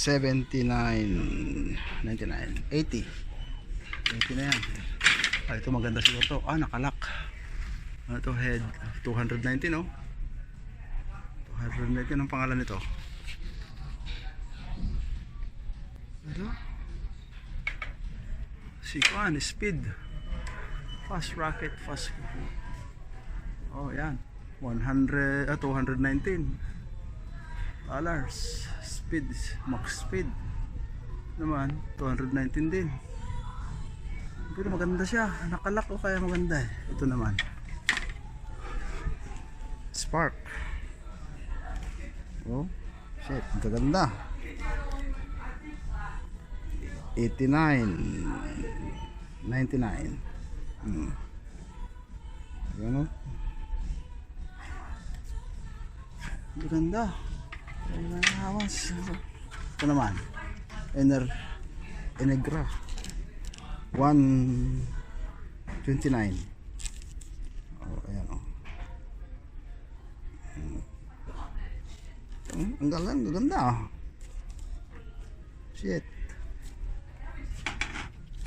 79, 99, 80. 80 na yan. Ah, ito maganda siguro to. Ah, nakalak. Ano to, head 219, no? 219 ang pangalan nito. Ano? Sikuan, speed. Fast rocket, fast. Oh, yan. 219 dollars. Speed, max speed. Naman, 219 din. Pero maganda siya. Nakalak o kaya maganda eh. Ito naman. Spark. Oh, shit. Ang ganda. 89, 99. Yan o. Ang ganda. Ito naman. Enegra 129. Oh, ayan o. Ang ganda. Shit.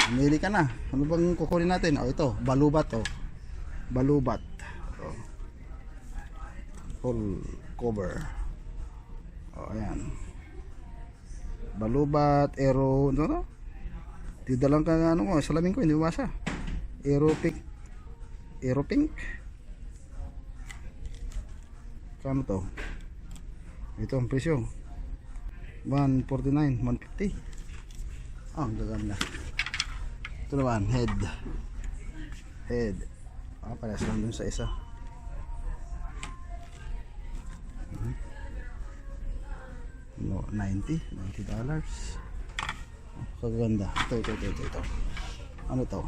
Mamili ka na. Ano bang kukunin natin? Oh, ito, balubat oh. Balubat. Oh. Full cover. Oh, ayan. Balubat, aero, ano? Dito lang ka ano mo, salamin ko hindi mabasa. Aero pink. Aero pink. Kano to? Ito ang presyo. 149, 150. Ah, ang gaganda. Ito naman, head. Ah, parehas lang dun sa isa. No, $90 dollars. Oh, kaganda. Ito. Ano to?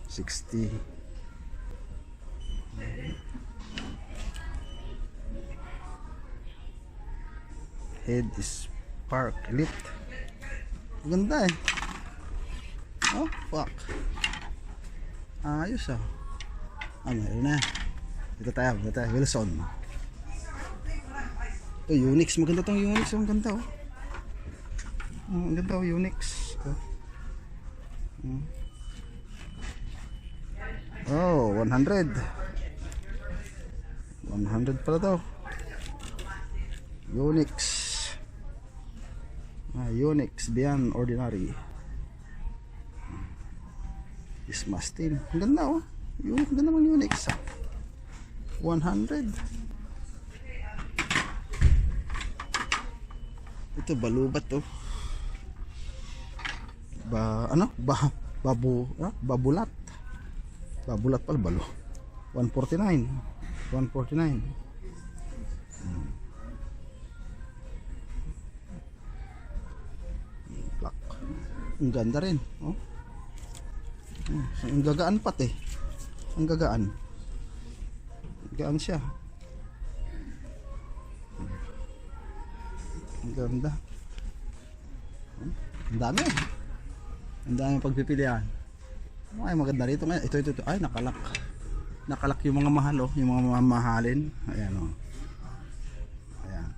60. Head is Spark Elite. Ganda eh. Oh, fuck. Ayos ah. Ah, meron na. Dito tayo. Wilson. Ito, Unix. Maganda tong Unix. Ang ganda oh. Ang ganda oh, Unix. Oh, 100. 100 pala to. Unix. Unix beyond ordinary. Smash team. Ang ganda oh. Ang ganda ng Unix. 100. Ito balubat oh. Babulat. Babulat pala balo. 149. Black. Ang ganda rin oh. Ang gagaan pati. Ang gagaan siya. Ang ganda. Ang dami pagpipilian. Ay maganda rito ngayon. Ito. Ay nakalak yung mga mahal oh. Yung mga mamahalin. Ayan oh. Ayan.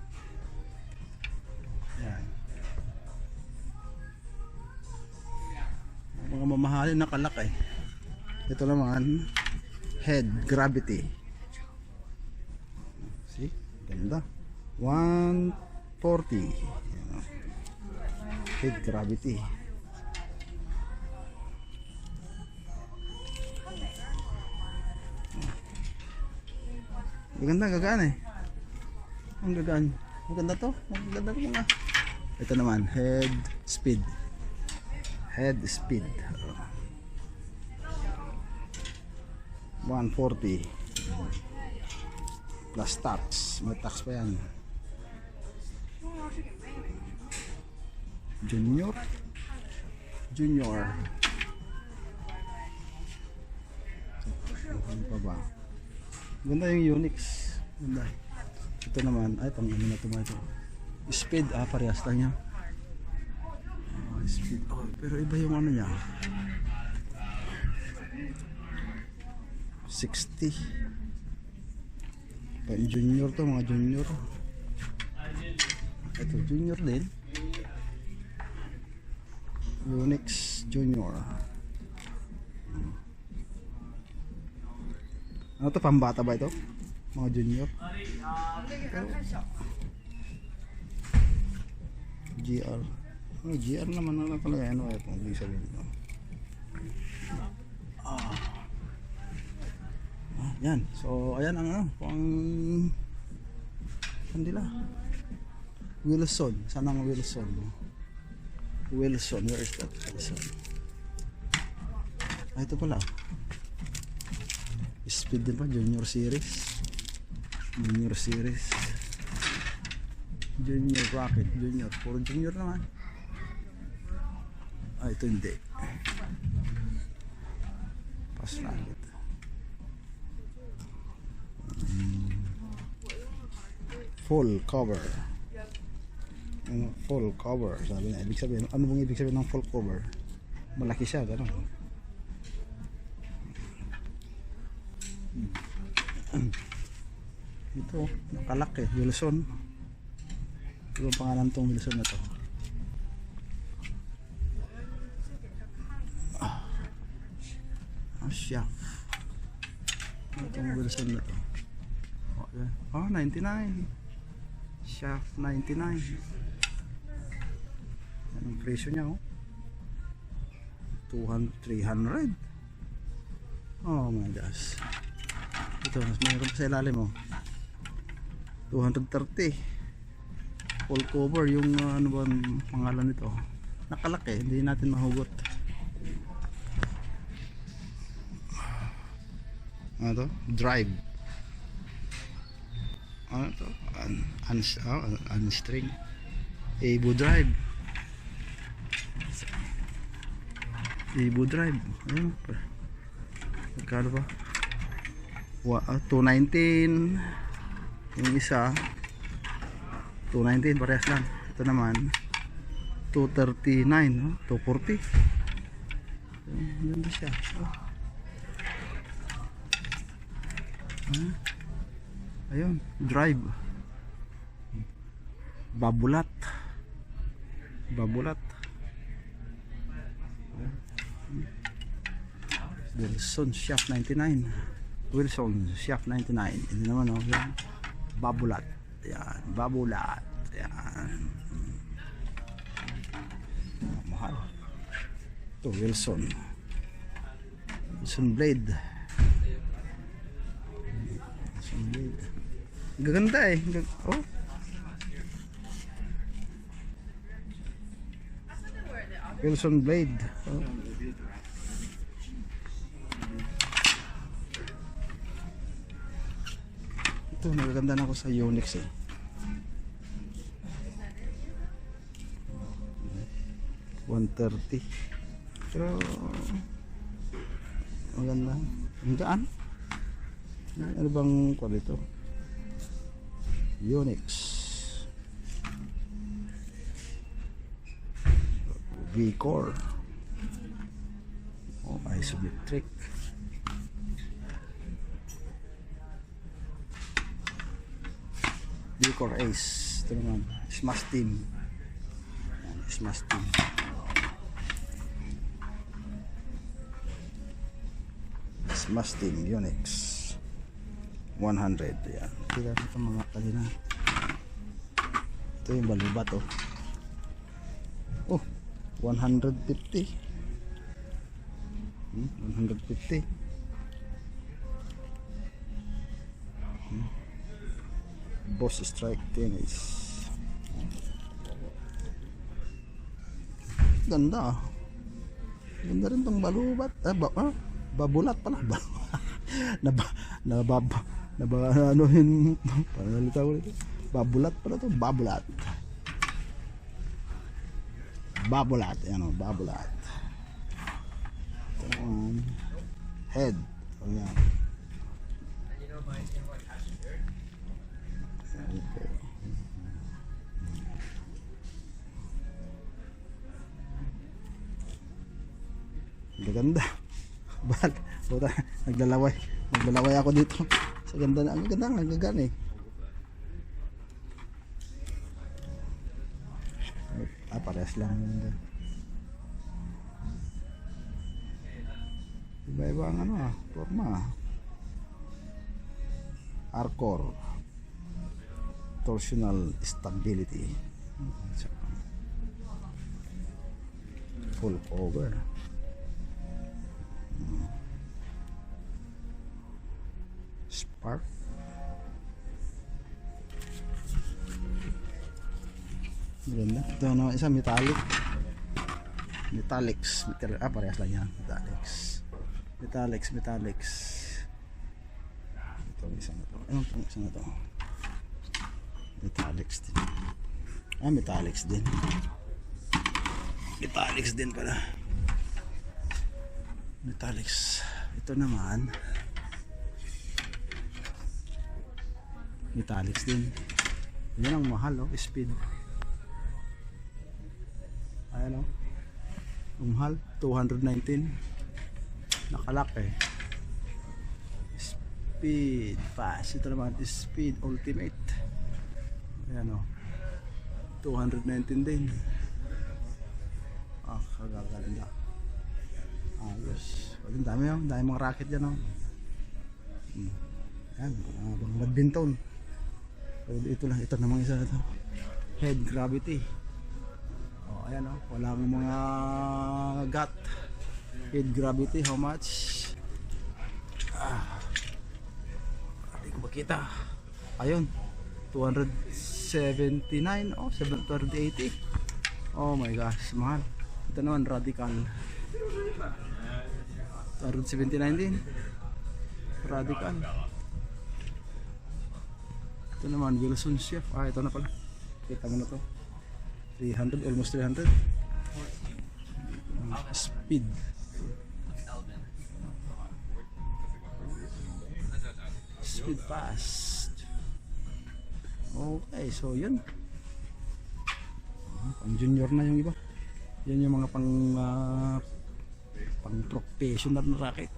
Mga mamahalin nakalak eh. Ito naman head gravity. See? Ganda. 140. Head gravity. Maganda, gagaan eh. Ang gagaan. Maganda to. Maganda to mga. Ito naman, head speed. 140 plus tax. May tax pa yan. Junior. Ano pa ba? Ganda yung Unix. Ganda. Ito naman, ay pang ano na ito. Speed, parehas lang niya. Speed. Oh, pero iba yung ano niya. 60. Pang junior to, mga junior. Ito, junior din. Unix Junior. Ano to, pambata ba ito? Mga junior? GR. Oh, GR naman na lang talaga. Ano ito? Hindi sabihin ito. Yan. So, ayan ang ano. Pang kandila. Wilson. Saan ang Wilson? Wilson. Where is that Wilson? Ah, ito pala. Speed din pa. Junior series. Junior series. Junior Rocket. Junior. Puro junior naman. Ah, ito hindi. Pass Rocket. Full cover. Full cover. Sabi niya. Ibig sabihin, ano bang ibig sabihin ng full cover? Malaki siya, gano'n. Ito, nakalaki. Wilson. Ito ang pangalan tong Wilson na to. Shaft. Itong Wilson na to. Oh, 99. Shaft 99. Yan ang presyo niya, oh. 300. Oh my gosh. Ito, mas mayroon pa sa ilalim, oh. 230. Full cover yung ano ba ang pangalan nito. Nakalaki, hindi natin mahugot. Ano to? Drive. Ano to? Unstring. Evo Drive. Evo Drive. Ayun. Magkano ba? 219. Yung isa 219, parehas lang. Ito naman 239, no? 240. Ganda siya. Ayun, drive. Babulat. Wilson Shaft 99. Wilson Shaft 99. Ini naman, oh, yan. Babulat. Yan, babulat. Yan. Mahal. Ito, Wilson Blade. Gaganda eh. Oh. Wilson Blade. Oh. Ito, nagaganda na ako sa Unix eh. $130. Pero maganda. Ang gaan. Ano bang quality? Unix V-Core. Oh, isometric. V-Core Ace. Ito naman, Smash Team. Smash Team. Smash Team Unix 100. Yan. Kaya ito mga kanina. Ito yung balubat, oh. Oh, 150. 150. Boss Strike Tennis. Ganda. Ganda rin tong balubat. Babulat pala. Ano yun? Panalita ko nito. Babulat pala to. Babulat. Yan o. Babulat. Head. O yan. Okay. Ganda. Bal, puta, naglalaway ako dito. Sa ganda na, ang ganda, nagagan eh. parehas lang yun doon. Iba-iba ang ano forma. Arcor torsional stability, full cover. Spark, maganda. Ito naman isa metallic, parehas lang yan. Metallics. Itong isa na to. Anong itong isa na to? Metallics din. Metallics din pala. Metallics. Ito naman metallics din. Yan ang mahal, oh. Speed. Ayan, oh. Ang mahal, 219. Nakalak eh. Speed fast. Ito naman is Speed Ultimate. Ayan, oh. 219 din. Kagaganda. Ayos. Ang dami, oh. Dami mga racket dyan, oh. Ayan, badminton. Ito lang, ito namang isa na ito. Head gravity. Ayan, oh. Walang mga gat. Head gravity, how much? Hindi ko makita. Ayun, 279. 780. Oh my gosh, mahal. Ito naman radical, 279 din. Radical. Ito naman Wilson Chef. Ito na pala, kita mo na to. 300, almost 300. Speed. Speed fast. Okay, so yun. Pang junior na yung iba. Yan yung mga pang professional na racket.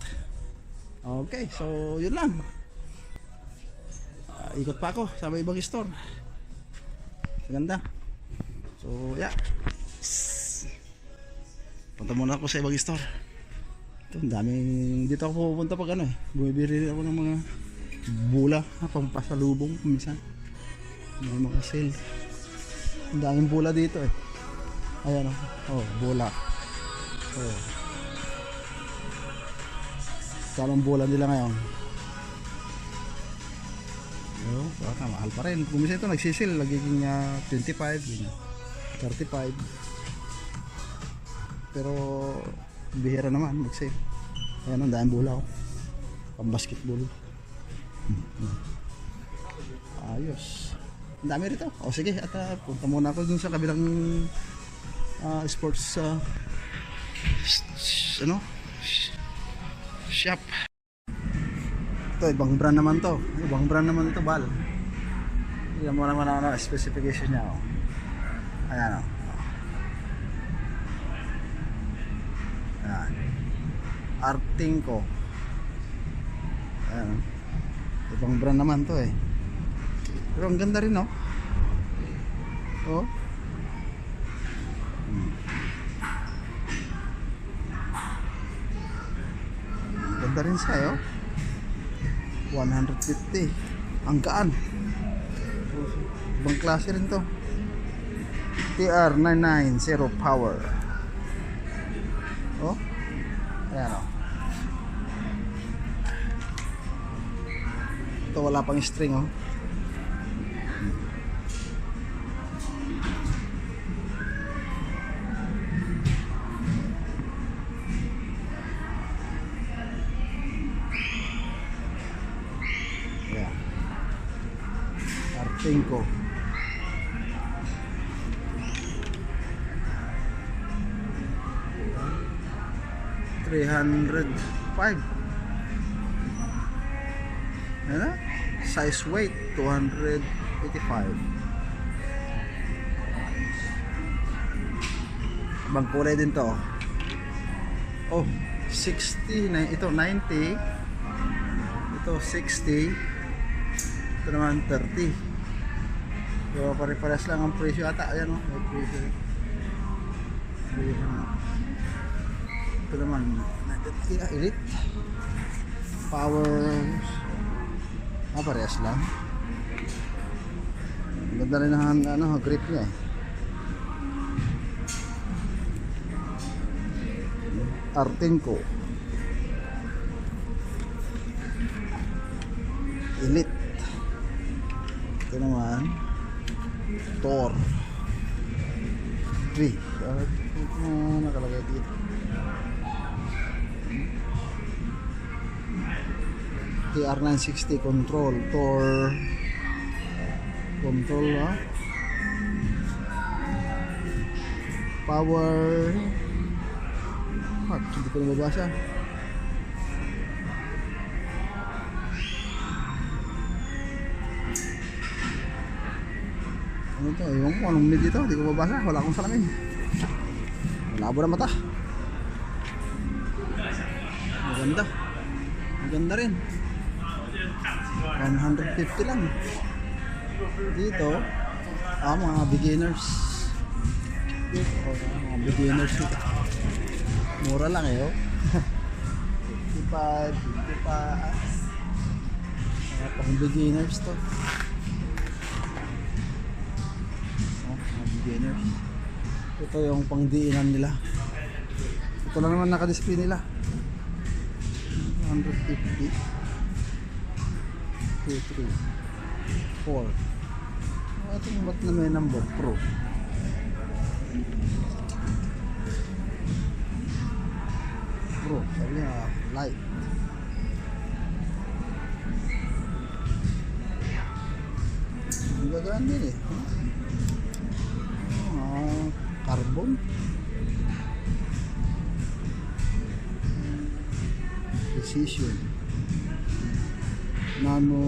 Okay, so yun lang. Ikot pa ako sa ibang store. Maganda. So yeah, punta muna ako sa ibang store. Ito, ang daming, dito ako pupunta pag ano bumibili ako ng mga bula, pampasalubong minsan. May mga sale. Ang daming bula dito eh. Ayan, bula. Kalong bula nila ngayon. Mahal pa rin. Kung minsan ito nagsisil, nagiging 25, 35. Pero bihira naman mag-sale. Ayan, ang daming bula, pang basketball. Ayos. Ang dami rito. Sige, at punta muna ako dun sa kabilang sports shop. Ito, ibang brand naman to. Bal. Tignan mo naman specification niya. Ayan, Ayan. Artingco. Ayan. Ibang brand naman to eh. Pero ang ganda rin, Ganda rin siya, 150. Ang gaan. Ibang klase rin to. TR990 power. Ayan, Ito wala pang string, Artingco. $305. Size weight 285. Ibang kulay din to. 60 na ito, 90. Ito 60. Ito naman 30. Pero pare-pares lang ang presyo ata. Ayan, may presyo. Ito naman, Elite. Power. Parehas lang. Ganda rin ang grip niya. Artenco. Elite. Ito naman, Thor. 3. Nakalagay dito. TR960 control, Thor control, power, hindi ko nababasa. Ano ito? Ewan ko anong mid ito, hindi ko mabasa, wala akong salamin, malabo na mata. Maganda, maganda rin. 150 lang dito. Mga beginners dito, mga beginners dito. Mura lang 55, 55. Mga pang beginners to. Mga beginners. Ito yung pang diinan nila. Ito lang naman naka-display nila. 150. 2, 3, 4. Ito yung ba't na may number? Pro. Sabi niya, light. Ang gagaan din carbon. Precision. Nano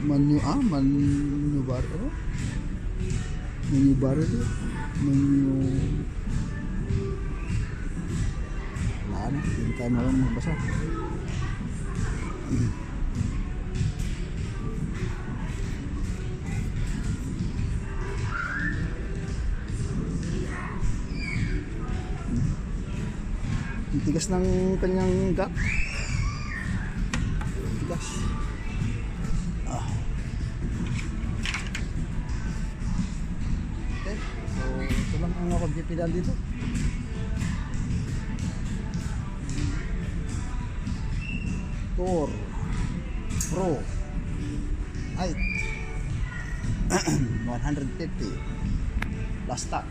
manubar wala na, hindi tayo marunong magbasa. Ang tigas ng kanyang gap. Tigas. Okay, so ito lang ang pagpipilan dito. Thor Pro height 150 plus tax.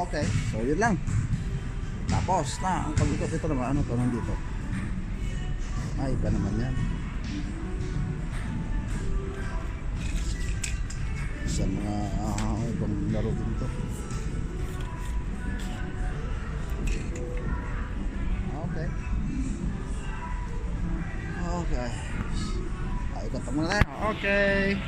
Okay, so yun lang. Tapos na ang pag-ikot. Ito naman, ano to nandito? Ay, iba naman yan. Sa mga ibang laro din to. Okay. Okay. Ikot muna tayo. Okay.